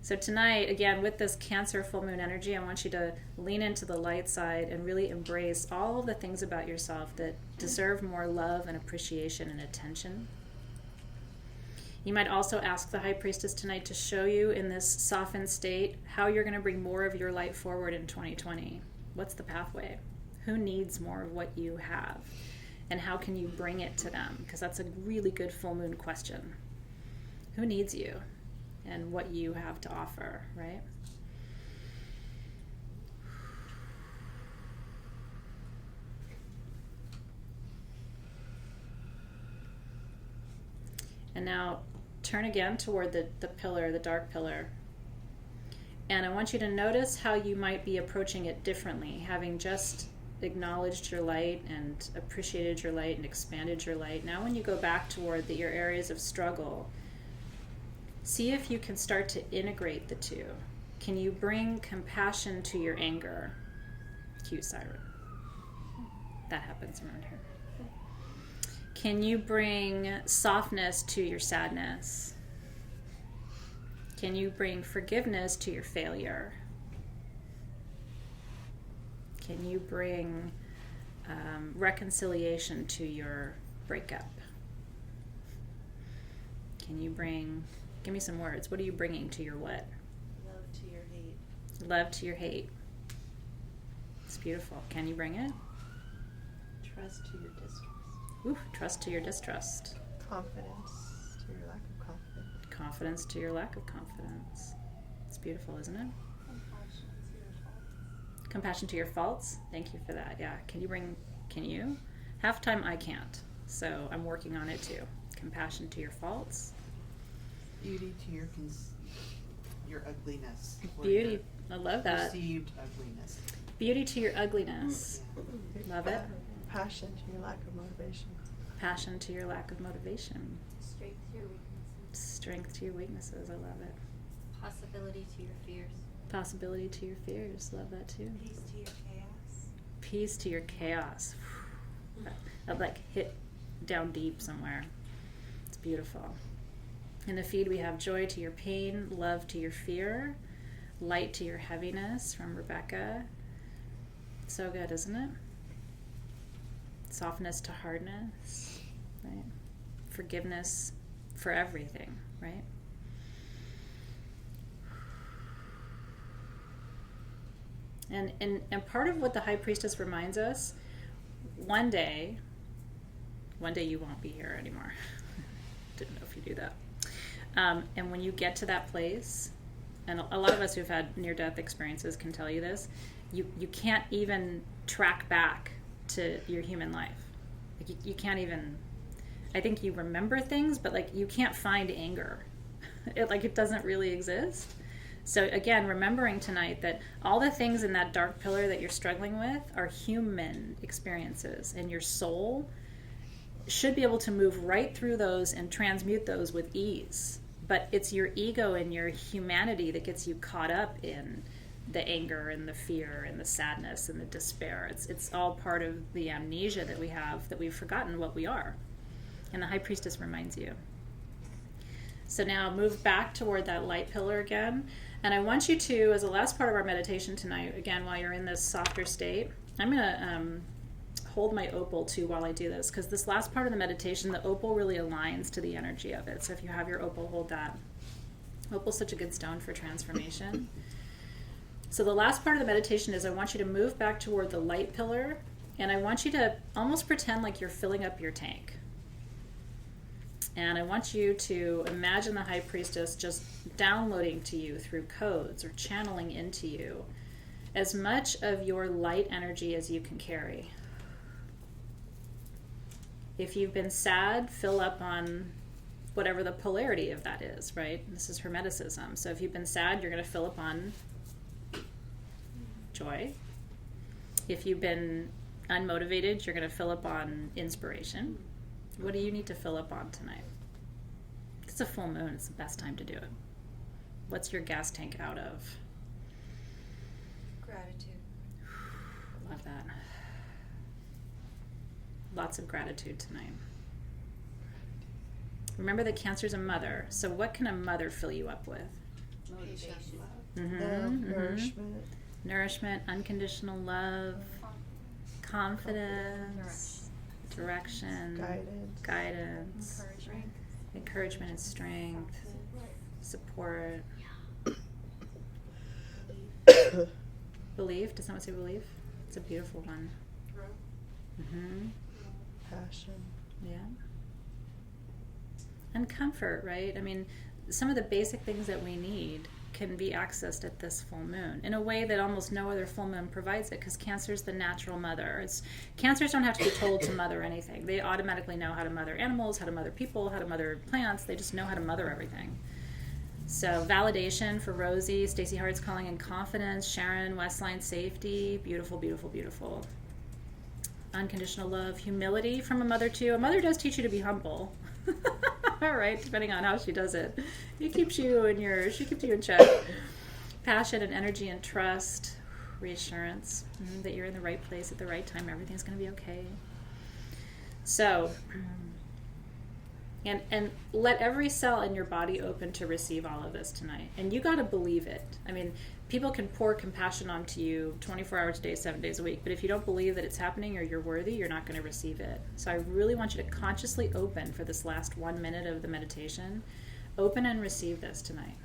So tonight, again, with this Cancer full moon energy, I want you to lean into the light side and really embrace all of the things about yourself that deserve more love and appreciation and attention. You might also ask the High Priestess tonight to show you in this softened state how you're going to bring more of your light forward in 2020. What's the pathway? Who needs more of what you have? And how can you bring it to them? Because that's a really good full moon question. Who needs you and what you have to offer, right? And now turn again toward the pillar, the dark pillar. And I want you to notice how you might be approaching it differently, having just acknowledged your light and appreciated your light and expanded your light. Now when you go back toward your areas of struggle, see if you can start to integrate the two. Can you bring compassion to your anger? Cue siren. That happens around here. Can you bring softness to your sadness? Can you bring forgiveness to your failure? Can you bring reconciliation to your breakup? Can you bring, give me some words, what are you bringing to your what? Love to your hate. Love to your hate. It's beautiful. Can you bring it? Trust to your distrust. Ooh, trust to your distrust. Confidence to your lack of confidence. Confidence to your lack of confidence. It's beautiful, isn't it? Compassion to your faults. Thank you for that. Yeah. Can you? Half the time I can't. So I'm working on it too. Compassion to your faults. Beauty to your ugliness. Beauty. I love that. Perceived ugliness. Beauty to your ugliness. Love it. Passion to your lack of motivation. Passion to your lack of motivation. Strength to your weaknesses. Strength to your weaknesses. I love it. Possibility to your fears. Possibility to your fears. Love that too. Peace to your chaos. Peace to your chaos. That like hit down deep somewhere. It's beautiful. In the feed we have joy to your pain, love to your fear, light to your heaviness from Rebecca. So good, isn't it? Softness to hardness, right? Forgiveness for everything, right? And part of what the High Priestess reminds us, one day you won't be here anymore. Didn't know if you knew that. And when you get to that place, and a lot of us who've had near-death experiences can tell you this, you can't even track back to your human life. Like you can't even, I think you remember things, but like you can't find anger. It doesn't really exist. So again, remembering tonight that all the things in that dark pillar that you're struggling with are human experiences, and your soul should be able to move right through those and transmute those with ease. But it's your ego and your humanity that gets you caught up in the anger and the fear and the sadness and the despair. It's all part of the amnesia that we have, that we've forgotten what we are. And the High Priestess reminds you. So now move back toward that light pillar again. And I want you to, as the last part of our meditation tonight, again, while you're in this softer state, I'm going to hold my opal too while I do this, because this last part of the meditation, the opal really aligns to the energy of it. So if you have your opal, hold that. Opal's such a good stone for transformation. So the last part of the meditation is I want you to move back toward the light pillar, and I want you to almost pretend like you're filling up your tank. And I want you to imagine the High Priestess just downloading to you through codes or channeling into you as much of your light energy as you can carry. If you've been sad, fill up on whatever the polarity of that is, right? This is Hermeticism. So if you've been sad, you're going to fill up on joy. If you've been unmotivated, you're going to fill up on inspiration. What do you need to fill up on tonight? It's a full moon. It's the best time to do it. What's your gas tank out of? Gratitude. Love that. Lots of gratitude tonight. Remember that Cancer's a mother. So what can a mother fill you up with? Motivation. Love, nourishment. Nourishment, unconditional love, confidence, direction, guidance, encouragement and strength, support, belief. Does someone say belief? It's a beautiful one. Passion. Yeah. And comfort, right? I mean, some of the basic things that we need can be accessed at this full moon in a way that almost no other full moon provides it, because Cancer's the natural mother. Cancers don't have to be told to mother anything. They automatically know how to mother animals, how to mother people, how to mother plants. They just know how to mother everything. So validation for Rosie, Stacey Hart's calling in confidence, Sharon, Westline safety, beautiful, beautiful, beautiful. Unconditional love, humility from a mother too. A mother does teach you to be humble. All right, depending on how she does it. She keeps you in check. Passion and energy and trust, reassurance that you're in the right place at the right time. Everything's going to be okay. So, and let every cell in your body open to receive all of this tonight. And you got to believe it. I mean, people can pour compassion onto you 24 hours a day, 7 days a week. But if you don't believe that it's happening or you're worthy, you're not going to receive it. So I really want you to consciously open for this last 1 minute of the meditation. Open and receive this tonight.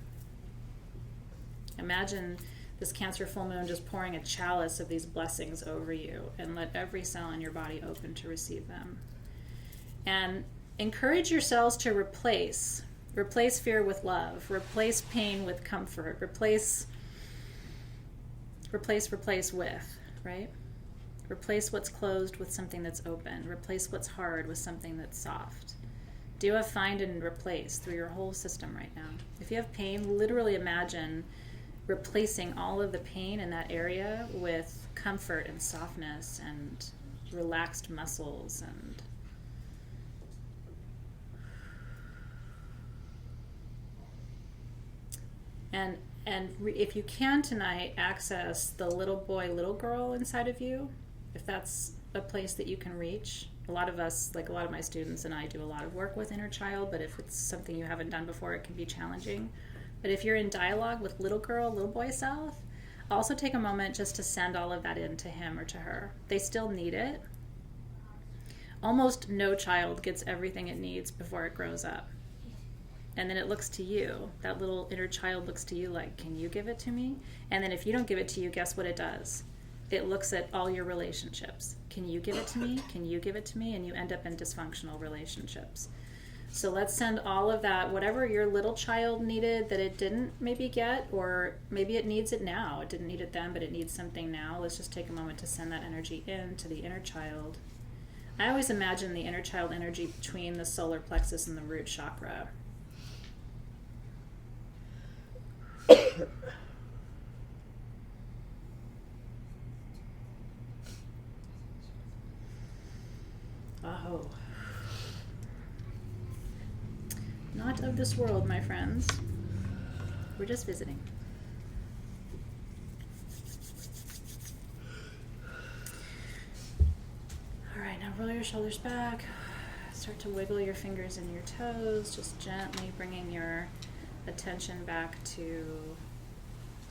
Imagine this Cancer full moon just pouring a chalice of these blessings over you, and let every cell in your body open to receive them. And encourage your cells to replace fear with love, replace pain with comfort, replace with, right? Replace what's closed with something that's open. Replace what's hard with something that's soft. Do a find and replace through your whole system right now. If you have pain, literally imagine replacing all of the pain in that area with comfort and softness and relaxed muscles and if you can tonight, access the little boy, little girl inside of you, if that's a place that you can reach. A lot of us, like a lot of my students and I, do a lot of work with inner child, but if it's something you haven't done before, it can be challenging. But if you're in dialogue with little girl, little boy self, also take a moment just to send all of that in to him or to her. They still need it. Almost no child gets everything it needs before it grows up. And then it looks to you, that little inner child looks to you like, can you give it to me? And then if you don't give it to you, guess what it does? It looks at all your relationships. Can you give it to me? Can you give it to me? And you end up in dysfunctional relationships. So let's send all of that, whatever your little child needed that it didn't maybe get, or maybe it needs it now. It didn't need it then, but it needs something now. Let's just take a moment to send that energy in to the inner child. I always imagine the inner child energy between the solar plexus and the root chakra. Oh. Not of this world, my friends. We're just visiting. All right, now roll your shoulders back. Start to wiggle your fingers and your toes, just gently bringing your attention back to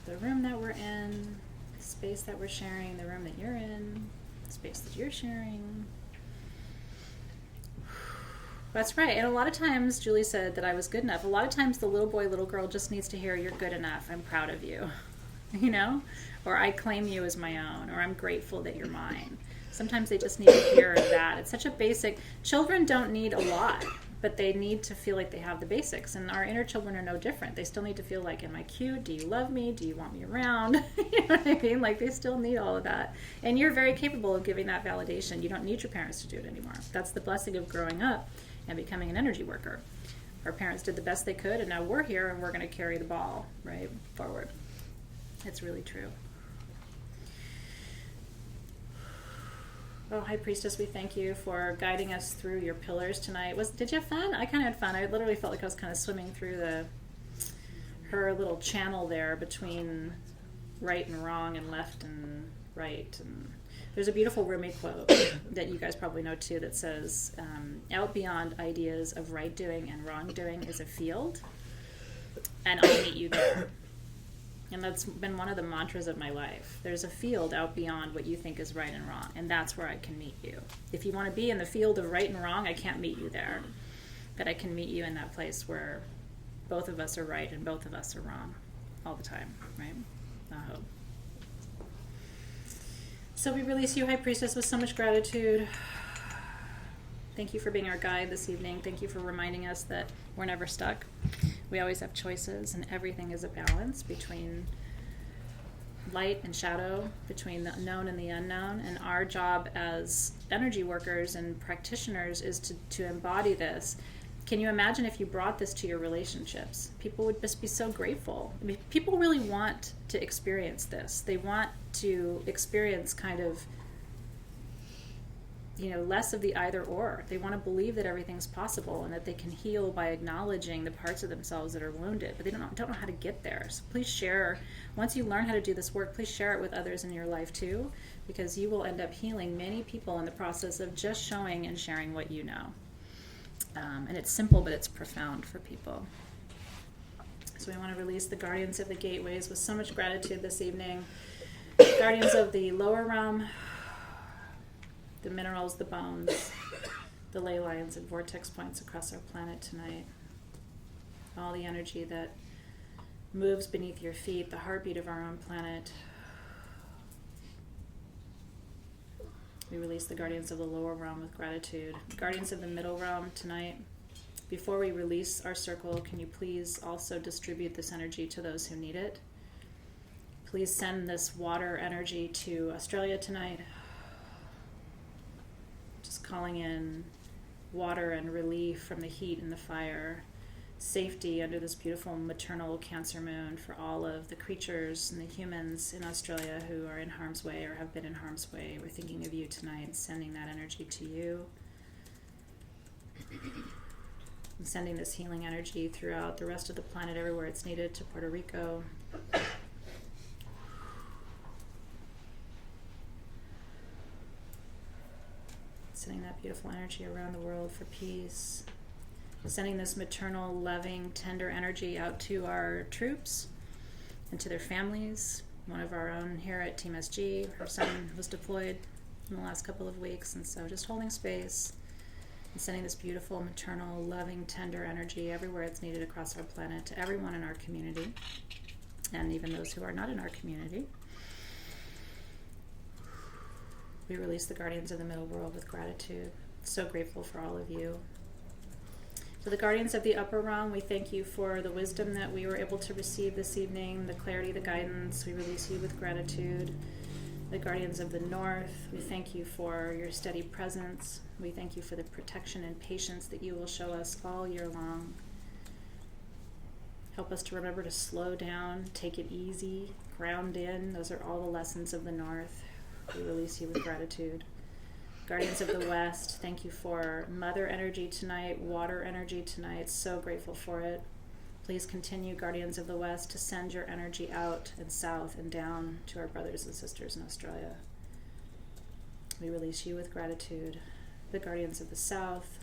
the room that we're in, the space that we're sharing, the room that you're in, the space that you're sharing. That's right. And a lot of times, Julie said that I was good enough. A lot of times the little boy, little girl just needs to hear, you're good enough, I'm proud of you, you know? Or I claim you as my own, or I'm grateful that you're mine. Sometimes they just need to hear that. It's such a basic, children don't need a lot. but they need to feel like they have the basics. And our inner children are no different. They still need to feel like, am I cute? Do you love me? Do you want me around? You know what I mean? Like, they still need all of that. And you're very capable of giving that validation. You don't need your parents to do it anymore. That's the blessing of growing up and becoming an energy worker. Our parents did the best they could, and now we're here and we're going to carry the ball, right, forward. It's really true. Oh, High Priestess, we thank you for guiding us through your pillars tonight. Did you have fun? I kind of had fun. I literally felt like I was kind of swimming through her little channel there between right and wrong and left and right. And there's a beautiful Rumi quote that you guys probably know too that says, out beyond ideas of right doing and wrong doing is a field, and I'll meet you there. And that's been one of the mantras of my life. There's a field out beyond what you think is right and wrong, and that's where I can meet you. If you want to be in the field of right and wrong, I can't meet you there. But I can meet you in that place where both of us are right and both of us are wrong all the time, right? I hope. So we release you, High Priestess, with so much gratitude. Thank you for being our guide this evening. Thank you for reminding us that we're never stuck. We always have choices, and everything is a balance between light and shadow, between the known and the unknown. And our job as energy workers and practitioners is to embody this. Can you imagine if you brought this to your relationships? People would just be so grateful. I mean, people really want to experience this. They want to experience kind of, less of the either or. They want to believe that everything's possible and that they can heal by acknowledging the parts of themselves that are wounded, but they don't know how to get there. So please share. Once you learn how to do this work, please share it with others in your life too, because you will end up healing many people in the process of just showing and sharing what you know. And it's simple, but it's profound for people. So we want to release the guardians of the gateways with so much gratitude this evening. Guardians of the lower realm, the minerals, the bones, the ley lines and vortex points across our planet tonight. All the energy that moves beneath your feet, the heartbeat of our own planet. We release the guardians of the lower realm with gratitude. Guardians of the middle realm tonight. Before we release our circle, can you please also distribute this energy to those who need it? Please send this water energy to Australia tonight. Just calling in water and relief from the heat and the fire. Safety under this beautiful maternal Cancer moon for all of the creatures and the humans in Australia who are in harm's way or have been in harm's way. We're thinking of you tonight and sending that energy to you. And sending this healing energy throughout the rest of the planet, everywhere it's needed, to Puerto Rico. Sending that beautiful energy around the world for peace. Sending this maternal, loving, tender energy out to our troops and to their families. One of our own here at Team SG, her son was deployed in the last couple of weeks, and so just holding space and sending this beautiful, maternal, loving, tender energy everywhere it's needed across our planet to everyone in our community, and even those who are not in our community. We release the guardians of the middle world with gratitude. So grateful for all of you. So the guardians of the upper realm, we thank you for the wisdom that we were able to receive this evening, the clarity, the guidance. We release you with gratitude. The guardians of the north, we thank you for your steady presence. We thank you for the protection and patience that you will show us all year long. Help us to remember to slow down, take it easy, ground in. Those are all the lessons of the north. We release you with gratitude. Guardians of the West, thank you for mother energy tonight, water energy tonight. So grateful for it. Please continue, Guardians of the West, to send your energy out and south and down to our brothers and sisters in Australia. We release you with gratitude. The Guardians of the South,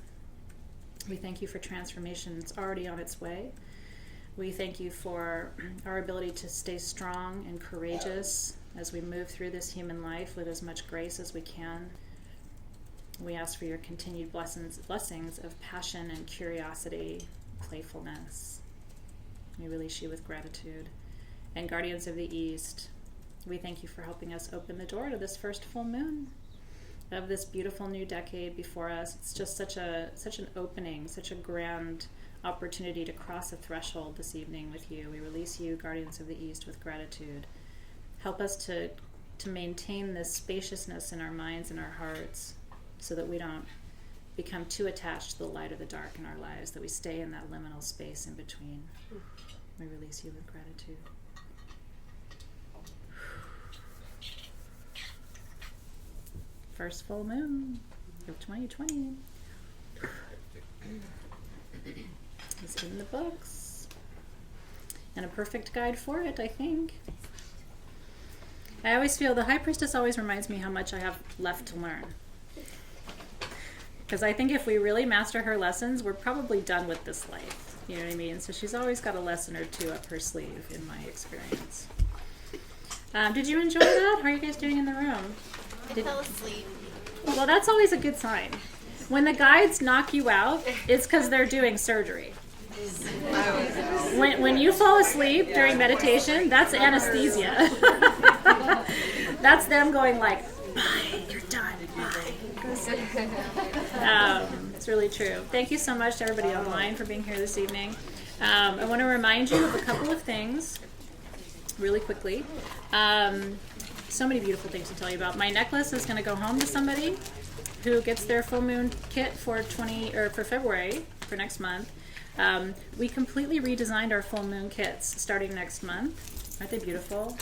we thank you for transformation. It's already on its way. We thank you for our ability to stay strong and courageous as we move through this human life with as much grace as we can. We ask for your continued blessings of passion and curiosity, playfulness. We release you with gratitude. And Guardians of the East, we thank you for helping us open the door to this first full moon of this beautiful new decade before us. It's just such an opening, such a grand opportunity to cross a threshold this evening with you. We release you, Guardians of the East, with gratitude. Help us to maintain this spaciousness in our minds and our hearts so that we don't become too attached to the light or the dark in our lives, that we stay in that liminal space in between. We release you with gratitude. First full moon of 2020 is in the books. And a perfect guide for it, I think. I always feel the High Priestess always reminds me how much I have left to learn. Because I think if we really master her lessons, we're probably done with this life. You know what I mean? So she's always got a lesson or two up her sleeve, in my experience. Did you enjoy that? How are you guys doing in the room? I fell asleep. Well, that's always a good sign. When the guides knock you out, it's because they're doing surgery. When you fall asleep during meditation, that's anesthesia. That's them going like, bye, you're done, bye. It's really true. Thank you so much to everybody online for being here this evening. I want to remind you of a couple of things really quickly. So many beautiful things to tell you about. My necklace is going to go home to somebody who gets their full moon kit for February, for next month. We completely redesigned our full moon kits starting next month. Aren't they beautiful?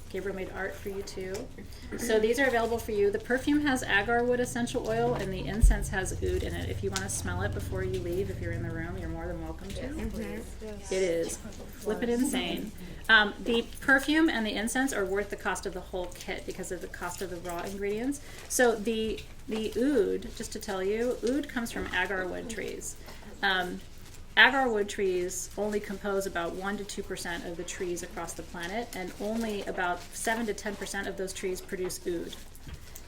Gabriel made art for you too. So these are available for you. The perfume has agar wood essential oil, and the incense has oud in it. If you want to smell it before you leave, if you're in the room, you're more than welcome to. It is flippin' insane. The perfume and the incense are worth the cost of the whole kit because of the cost of the raw ingredients. So the oud, just to tell you, oud comes from agar wood trees. Agar wood trees only compose about 1% to 2% of the trees across the planet, and only about 7 to 10% of those trees produce oud.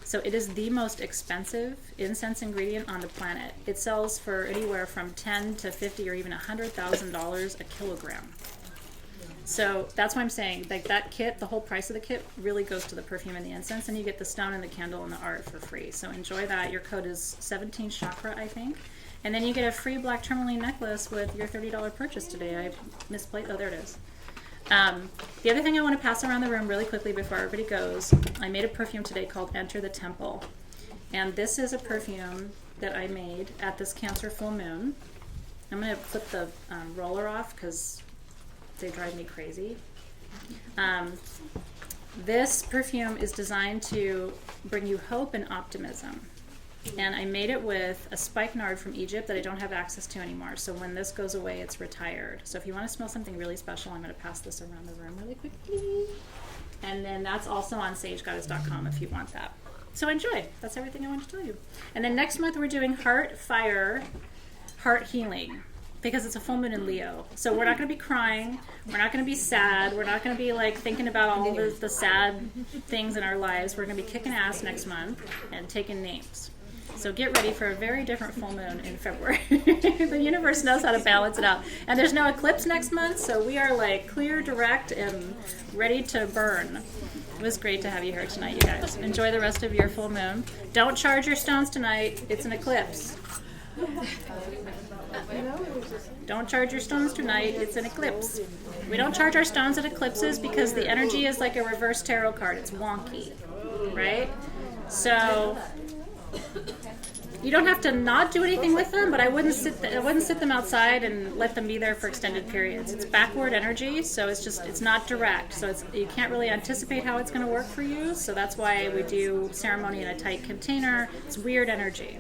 So it is the most expensive incense ingredient on the planet. It sells for anywhere from $10,000 to $50,000 or even $100,000 a kilogram. So that's why I'm saying, like, that kit, the whole price of the kit really goes to the perfume and the incense, and you get the stone and the candle and the art for free. So enjoy that. Your code is 17 chakra, I think. And then you get a free black tourmaline necklace with your $30 purchase today. I misplaced. Oh, there it is. The other thing I want to pass around the room really quickly before everybody goes, I made a perfume today called Enter the Temple. And this is a perfume that I made at this Cancer full moon. I'm going to flip the roller off because they drive me crazy. This perfume is designed to bring you hope and optimism. And I made it with a spikenard from Egypt that I don't have access to anymore. So when this goes away, it's retired. So if you want to smell something really special, I'm going to pass this around the room really quickly. And then that's also on sagegoddess.com if you want that. So enjoy. That's everything I want to tell you. And then next month we're doing heart, fire, heart healing. Because it's a full moon in Leo. So we're not going to be crying. We're not going to be sad. We're not going to be like thinking about all the sad things in our lives. We're going to be kicking ass next month and taking names. So get ready for a very different full moon in February. The universe knows how to balance it out. And there's no eclipse next month, so we are like clear, direct, and ready to burn. It was great to have you here tonight, you guys. Enjoy the rest of your full moon. Don't charge your stones tonight. It's an eclipse. Don't charge your stones tonight. It's an eclipse. We don't charge our stones at eclipses because the energy is like a reverse tarot card. It's wonky, right? So you don't have to not do anything with them, but I wouldn't sit them outside and let them be there for extended periods. It's backward energy, so it's not direct. So you can't really anticipate how it's going to work for you. So that's why we do ceremony in a tight container. It's weird energy.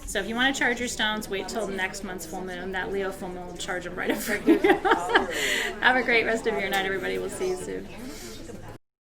So if you want to charge your stones, wait till next month's full moon. That Leo full moon will charge them right up for you. Have a great rest of your night, everybody. We'll see you soon.